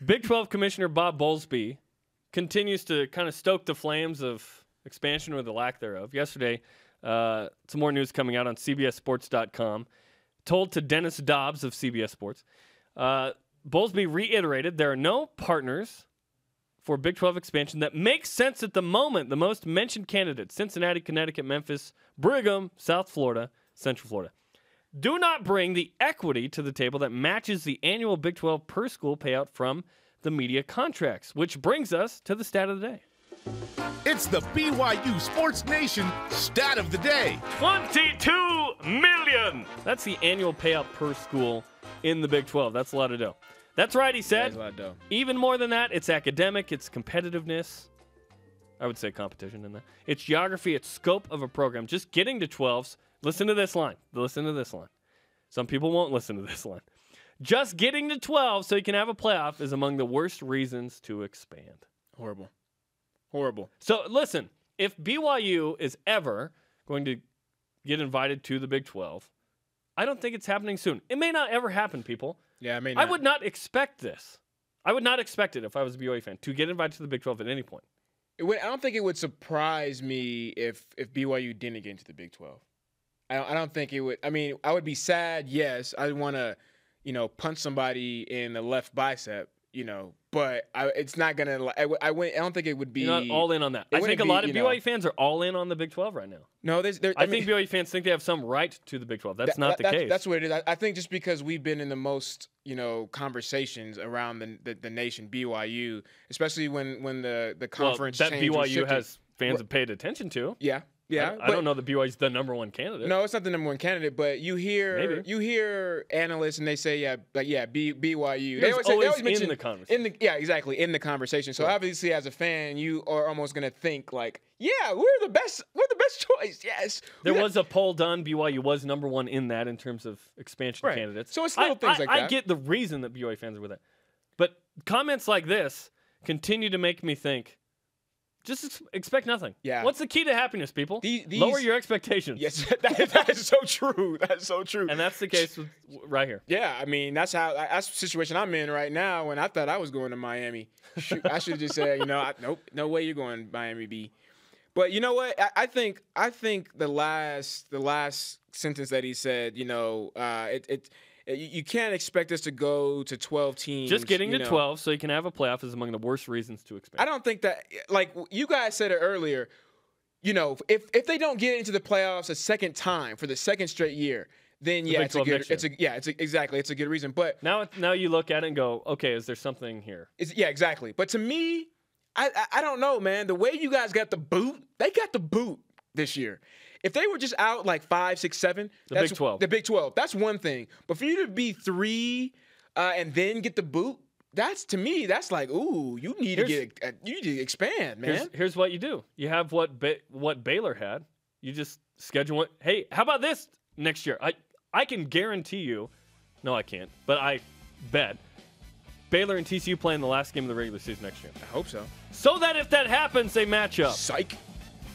Big 12 Commissioner Bob Bowlesby continues to kind of stoke the flames of expansion or the lack thereof. Yesterday, some more news coming out on CBSSports.com. Told to Dennis Dobbs of CBS Sports, Bowlesby reiterated there are no partners for Big 12 expansion that makes sense at the moment. The most mentioned candidates, Cincinnati, Connecticut, Memphis, Brigham, South Florida, Central Florida, do not bring the equity to the table that matches the annual Big 12 per school payout from the media contracts, which brings us to the stat of the day. It's the BYU Sports Nation stat of the day. $22 million. That's the annual payout per school in the Big 12. That's a lot of dough. That's right, he said. That's a lot of dough. Even more than that, it's academic, it's competitiveness. I would say competition in that. It's geography, it's scope of a program. Just getting to 12s. Listen to this line. Listen to this line. Some people won't listen to this line. Just getting to 12 so you can have a playoff is among the worst reasons to expand. Horrible. Horrible. So listen, if BYU is ever going to get invited to the Big 12, I don't think it's happening soon. It may not ever happen, people. Yeah, I mean, I would not expect this. I would not expect it if I was a BYU fan to get invited to the Big 12 at any point. I don't think it would surprise me if BYU didn't get into the Big 12. I don't think it would. I mean, I would be sad. Yes, I want to, punch somebody in the left bicep. But it's not gonna. I don't think it would be. You're not all in on that. I think a lot of BYU fans are all in on the Big 12 right now. No, I think BYU fans think they have some right to the Big 12. That's not the case. That's what it is. I think just because we've been in the most conversations around the nation, BYU, especially when the conference that changed, BYU has fans have paid attention to. Yeah. Yeah, I don't know that BYU's the number one candidate. No, it's not the number one candidate, but you hear analysts and they say, BYU. They always mention in the conversation. In the conversation. So obviously, as a fan, you are almost going to think like, yeah, we're the best choice. Yes. There was a poll done. BYU was number one in that in terms of expansion candidates. So it's little things like that. I get the reason that BYU fans are with that, but comments like this continue to make me think. Just expect nothing. Yeah. What's the key to happiness, people? Lower your expectations. Yes, that is so true. That's so true. And that's the case right here. Yeah, I mean, that's the situation I'm in right now. When I thought I was going to Miami, shoot, I should have just said, nope, no way you're going to Miami B. But you know what? I think the last sentence that he said, you can't expect us to go to 12 teams. Just getting to 12 so you can have a playoff is among the worst reasons to expand. I don't think that, like you guys said it earlier, if they don't get into the playoffs a second time for the second straight year, then it's a good reason. But now you look at it and go, okay, is there something here? Exactly. But to me, I don't know, man. The way you guys got the boot, they got the boot this year. If they were just out like 5, 6, 7, the Big 12, that's one thing. But for you to be 3 and then get the boot, that's like, ooh, you need to expand, man. Here's what you do. You have what Baylor had. You just schedule it. Hey, how about this next year? I can guarantee you. No, I can't. But I bet Baylor and TCU play in the last game of the regular season next year. I hope so. So that if that happens, they match up. Psych.